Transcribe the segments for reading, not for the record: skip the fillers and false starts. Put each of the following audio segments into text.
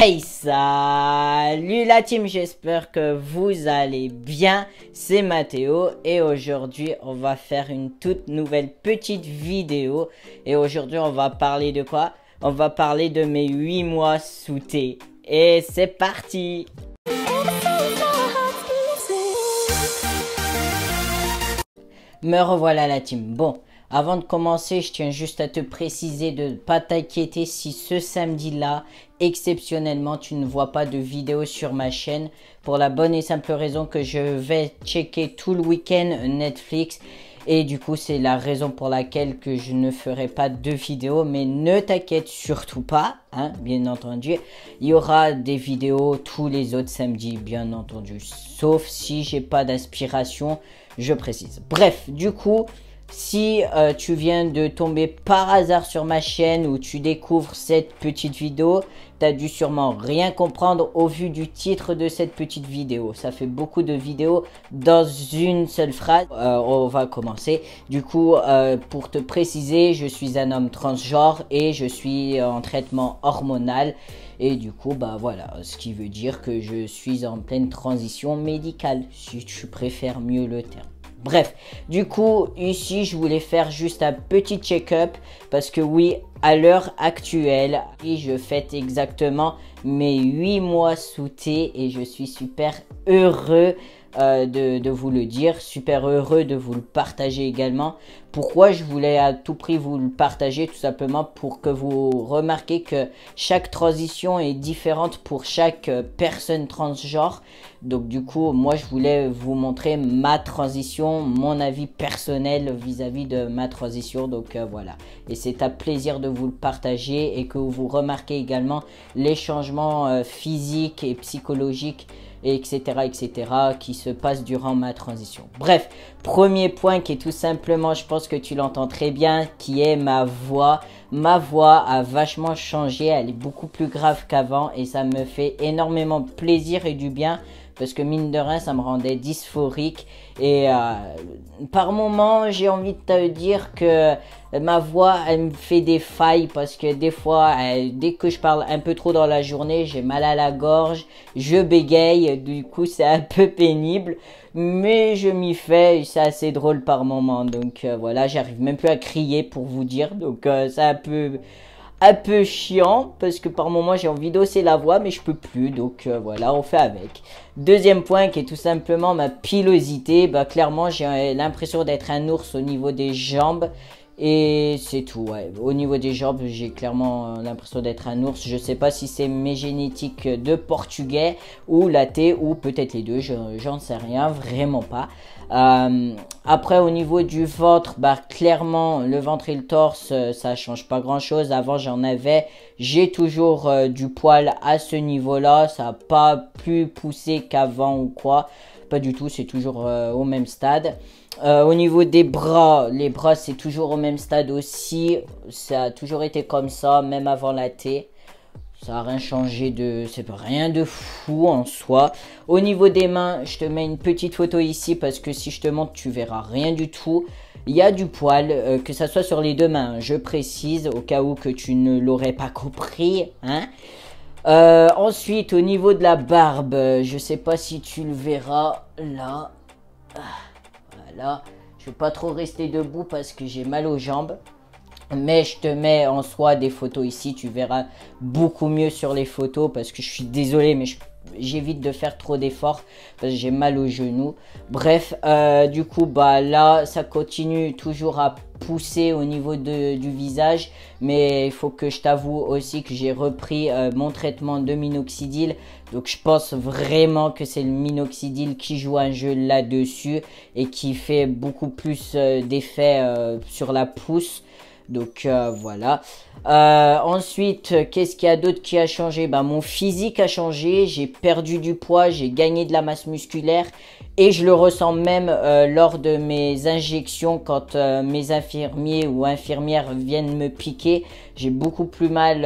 Hey, salut la team, j'espère que vous allez bien, c'est Mathéo et aujourd'hui on va faire une toute nouvelle petite vidéo et aujourd'hui on va parler de quoi? On va parler de mes 8 mois sous thé et c'est parti! Me revoilà la team. Bon, avant de commencer, je tiens juste à te préciser de ne pas t'inquiéter si ce samedi-là, exceptionnellement, tu ne vois pas de vidéo sur ma chaîne. Pour la bonne et simple raison que je vais checker tout le week-end Netflix. Et du coup, c'est la raison pour laquelle que je ne ferai pas de vidéo. Mais ne t'inquiète surtout pas, hein, bien entendu. Il y aura des vidéos tous les autres samedis, bien entendu. Sauf si j'ai pas d'inspiration, je précise. Bref, du coup, si tu viens de tomber par hasard sur ma chaîne ou tu découvres cette petite vidéo, tu as dû sûrement rien comprendre au vu du titre de cette petite vidéo. Ça fait beaucoup de vidéos dans une seule phrase. On va commencer. Du coup, pour te préciser, je suis un homme transgenre et je suis en traitement hormonal. Et du coup, bah voilà, ce qui veut dire que je suis en pleine transition médicale, si tu préfères mieux le terme. Bref, du coup, ici, je voulais faire juste un petit check-up parce que oui, à l'heure actuelle, je fête exactement mes 8 mois sous thé et je suis super heureux de vous le dire, super heureux de vous le partager également. Pourquoi je voulais à tout prix vous le partager? Tout simplement pour que vous remarquez que chaque transition est différente pour chaque personne transgenre. Donc du coup, moi je voulais vous montrer ma transition, mon avis personnel vis-à-vis de ma transition. Donc voilà, et c'est un plaisir de vous le partager et que vous remarquez également les changements physiques et psychologiques etc qui se passe durant ma transition. Bref, premier point qui est tout simplement, je pense que tu l'entends très bien, qui est ma voix. Ma voix a vachement changé, elle est beaucoup plus grave qu'avant et ça me fait énormément plaisir et du bien parce que mine de rien ça me rendait dysphorique et par moment j'ai envie de te dire que ma voix elle me fait des failles parce que des fois dès que je parle un peu trop dans la journée j'ai mal à la gorge, je bégaye, du coup c'est un peu pénible mais je m'y fais, c'est assez drôle par moment. Donc voilà, j'arrive même plus à crier pour vous dire, donc c'est un peu chiant parce que par moment j'ai envie d'hausser la voix mais je peux plus, donc voilà, on fait avec. Deuxième point qui est tout simplement ma pilosité. Bah clairement j'ai l'impression d'être un ours au niveau des jambes et c'est tout, ouais. Au niveau des jambes j'ai clairement l'impression d'être un ours. Je sais pas si c'est mes génétiques de portugais ou laté ou peut-être les deux, j'en sais rien, vraiment pas. Après au niveau du ventre, bah clairement le ventre et le torse ça change pas grand chose. Avant j'en avais, j'ai toujours du poil à ce niveau là, ça a pas plus poussé qu'avant ou quoi, pas du tout, c'est toujours au même stade. Au niveau des bras, les bras c'est toujours au même stade aussi, ça a toujours été comme ça même avant la T. Ça n'a rien changé c'est rien de fou en soi. Au niveau des mains, je te mets une petite photo ici parce que si je te montre, tu verras rien du tout. Il y a du poil, que ça soit sur les deux mains, je précise, au cas où que tu ne l'aurais pas compris, hein. Ensuite, au niveau de la barbe, je sais pas si tu le verras là. Voilà, je vais pas trop rester debout parce que j'ai mal aux jambes. Mais je te mets en soi des photos ici, tu verras beaucoup mieux sur les photos parce que je suis désolé mais j'évite de faire trop d'efforts parce que j'ai mal aux genoux. Bref, du coup bah là ça continue toujours à pousser au niveau du visage, mais il faut que je t'avoue aussi que j'ai repris mon traitement de minoxidil, donc je pense vraiment que c'est le minoxidil qui joue un jeu là-dessus et qui fait beaucoup plus d'effet sur la pousse. Donc voilà. Ensuite, qu'est-ce qu'il y a d'autre qui a changé? Bah, mon physique a changé, j'ai perdu du poids, j'ai gagné de la masse musculaire et je le ressens même lors de mes injections quand mes infirmiers ou infirmières viennent me piquer. J'ai beaucoup plus mal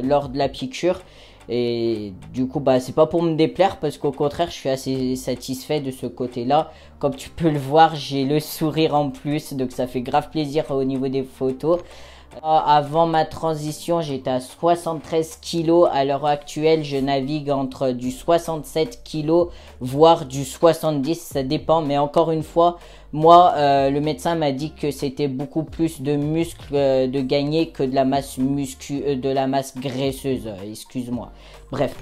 lors de la piqûre. Et du coup bah c'est pas pour me déplaire parce qu'au contraire je suis assez satisfait de ce côté là. Comme tu peux le voir j'ai le sourire en plus, donc ça fait grave plaisir au niveau des photos. Avant ma transition, j'étais à 73 kilos. À l'heure actuelle, je navigue entre du 67 kilos, voire du 70, ça dépend. Mais encore une fois, moi, le médecin m'a dit que c'était beaucoup plus de muscles de gagner que de la masse de la masse graisseuse. Excuse-moi. Bref,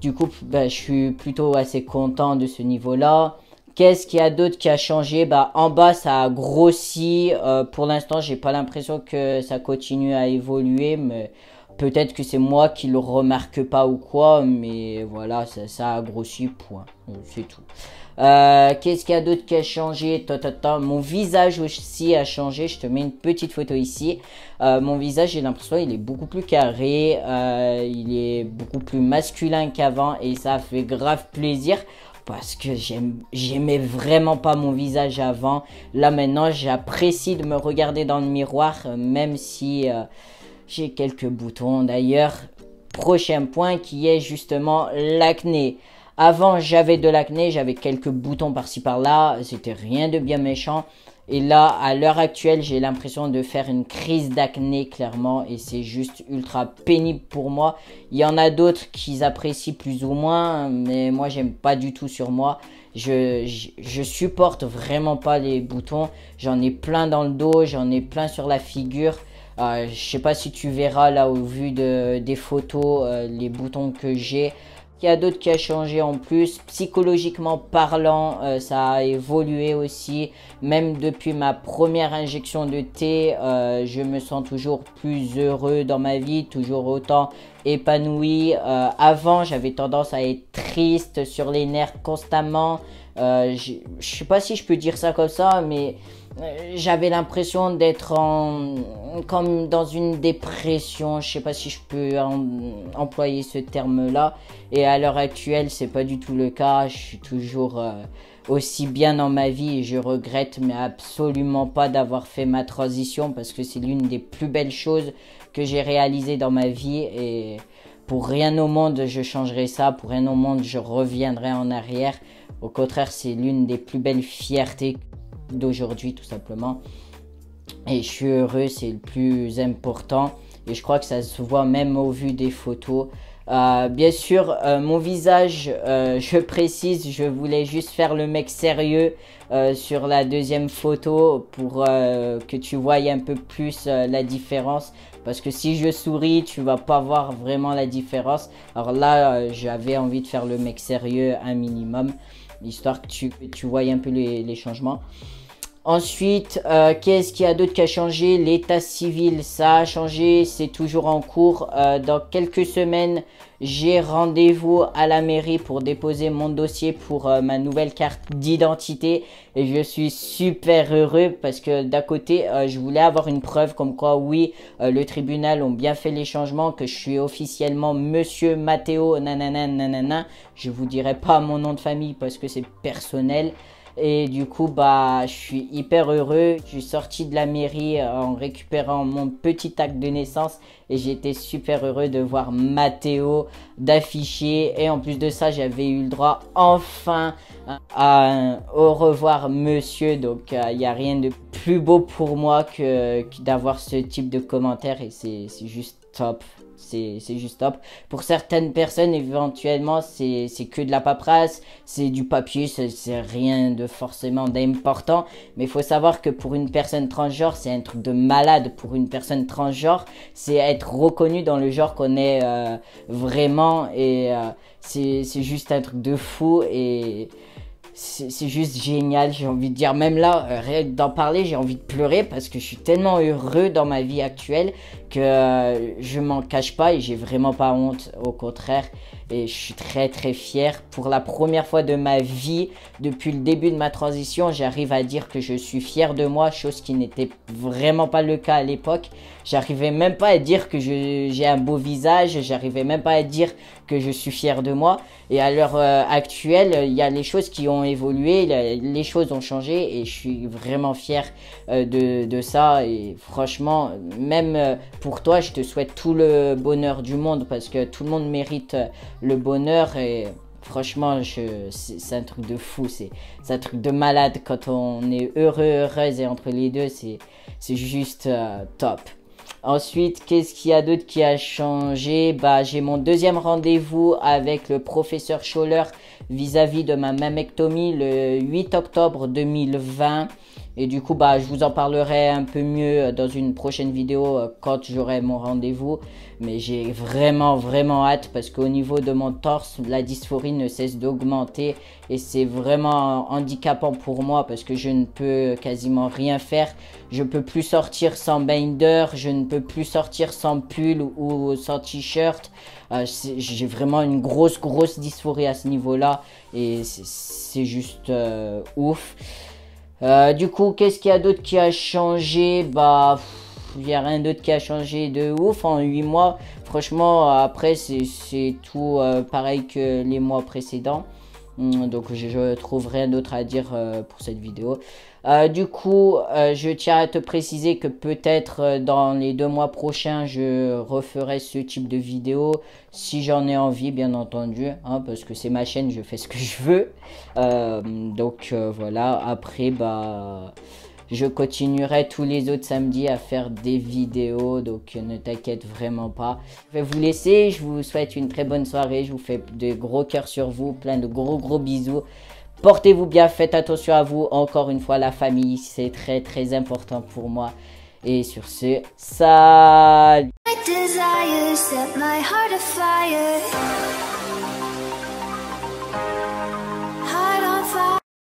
du coup, je suis plutôt assez content de ce niveau-là. Qu'est-ce qu'il y a d'autre qui a changé? En bas, ça a grossi. Pour l'instant, j'ai pas l'impression que ça continue à évoluer, mais peut-être que c'est moi qui le remarque pas ou quoi. Mais voilà, ça a grossi, point. C'est tout. Qu'est-ce qu'il y a d'autre qui a changé? Mon visage aussi a changé. Je te mets une petite photo ici. Mon visage, j'ai l'impression il est beaucoup plus carré. Il est beaucoup plus masculin qu'avant et ça fait grave plaisir. Parce que j'aimais vraiment pas mon visage avant. Là maintenant, j'apprécie de me regarder dans le miroir, même si j'ai quelques boutons. D'ailleurs, prochain point qui est justement l'acné. Avant, j'avais de l'acné, j'avais quelques boutons par-ci par-là. C'était rien de bien méchant. Et là, à l'heure actuelle, j'ai l'impression de faire une crise d'acné, clairement. Et c'est juste ultra pénible pour moi. Il y en a d'autres qui apprécient plus ou moins. Mais moi, j'aime pas du tout sur moi. Je supporte vraiment pas les boutons. J'en ai plein dans le dos. J'en ai plein sur la figure. Je sais pas si tu verras là au vu des photos les boutons que j'ai. Il y a d'autres qui a changé en plus, psychologiquement parlant, ça a évolué aussi. Même depuis ma première injection de thé, je me sens toujours plus heureux dans ma vie, toujours autant épanoui. Avant, j'avais tendance à être triste, sur les nerfs constamment. Je sais pas si je peux dire ça comme ça, mais j'avais l'impression d'être comme dans une dépression. Je sais pas si je peux employer ce terme-là. Et à l'heure actuelle, c'est pas du tout le cas. Je suis toujours aussi bien dans ma vie et je regrette mais absolument pas d'avoir fait ma transition parce que c'est l'une des plus belles choses que j'ai réalisées dans ma vie et pour rien au monde je changerai ça, pour rien au monde je reviendrai en arrière. Au contraire, c'est l'une des plus belles fiertés d'aujourd'hui tout simplement. Et je suis heureux, c'est le plus important. Et je crois que ça se voit même au vu des photos. Bien sûr, mon visage, je précise, je voulais juste faire le mec sérieux sur la deuxième photo pour que tu voies un peu plus la différence. Parce que si je souris, tu vas pas voir vraiment la différence. Alors là, j'avais envie de faire le mec sérieux un minimum, histoire que tu voies un peu les changements. Ensuite, qu'est-ce qu'il y a d'autre qui a changé? L'état civil, ça a changé, c'est toujours en cours. Dans quelques semaines, j'ai rendez-vous à la mairie pour déposer mon dossier pour ma nouvelle carte d'identité. Et je suis super heureux parce que d'un côté, je voulais avoir une preuve comme quoi, oui, le tribunal ont bien fait les changements, que je suis officiellement Monsieur Matteo, nanana, nanana. Je vous dirai pas mon nom de famille parce que c'est personnel. Et du coup, je suis hyper heureux. Je suis sorti de la mairie en récupérant mon petit acte de naissance et j'étais super heureux de voir Matteo d'afficher. Et en plus de ça, j'avais eu le droit enfin à un au revoir monsieur. Donc, il n'y a rien de plus beau pour moi que d'avoir ce type de commentaire et c'est juste top. C'est juste top. Pour certaines personnes, éventuellement, c'est que de la paperasse, c'est du papier, c'est rien de forcément d'important. Mais il faut savoir que pour une personne transgenre, c'est un truc de malade. Pour une personne transgenre, c'est être reconnu dans le genre qu'on est vraiment. Et c'est juste un truc de fou et c'est juste génial, j'ai envie de dire. Même là, rien que d'en parler, j'ai envie de pleurer parce que je suis tellement heureux dans ma vie actuelle que je m'en cache pas et j'ai vraiment pas honte, au contraire. Et je suis très très fier. Pour la première fois de ma vie, depuis le début de ma transition, j'arrive à dire que je suis fier de moi, chose qui n'était vraiment pas le cas à l'époque. J'arrivais même pas à dire que j'ai un beau visage, j'arrivais même pas à dire que je suis fier de moi. Et à l'heure actuelle, il y a les choses qui ont évolué, les choses ont changé et je suis vraiment fier de ça. Et franchement, même pour toi, je te souhaite tout le bonheur du monde parce que tout le monde mérite le bonheur et franchement, c'est un truc de fou, c'est un truc de malade quand on est heureux, heureuse et entre les deux, c'est juste top. Ensuite, qu'est-ce qu'il y a d'autre qui a changé? Bah, j'ai mon deuxième rendez-vous avec le professeur Scholler vis-à-vis de ma mammectomie le 8 octobre 2020. Et du coup, bah, je vous en parlerai un peu mieux dans une prochaine vidéo quand j'aurai mon rendez-vous. Mais j'ai vraiment, vraiment hâte parce qu'au niveau de mon torse, la dysphorie ne cesse d'augmenter. Et c'est vraiment handicapant pour moi parce que je ne peux quasiment rien faire. Je peux plus sortir sans binder, je ne peux plus sortir sans pull ou sans t-shirt. J'ai vraiment une grosse dysphorie à ce niveau-là. Et c'est juste ouf. Du coup, qu'est-ce qu'il y a d'autre qui a changé? Bah, il n'y a rien d'autre qui a changé de ouf en 8 mois. Franchement, après, c'est tout pareil que les mois précédents. Donc, je trouve rien d'autre à dire pour cette vidéo. Du coup, je tiens à te préciser que peut-être dans les 2 mois prochains, je referai ce type de vidéo. Si j'en ai envie, bien entendu. Hein, parce que c'est ma chaîne, je fais ce que je veux. Donc, voilà. Après, bah... je continuerai tous les autres samedis à faire des vidéos, donc ne t'inquiète vraiment pas. Je vais vous laisser, je vous souhaite une très bonne soirée, je vous fais de gros cœurs sur vous, plein de gros bisous. Portez-vous bien, faites attention à vous, encore une fois la famille, c'est très important pour moi. Et sur ce, salut!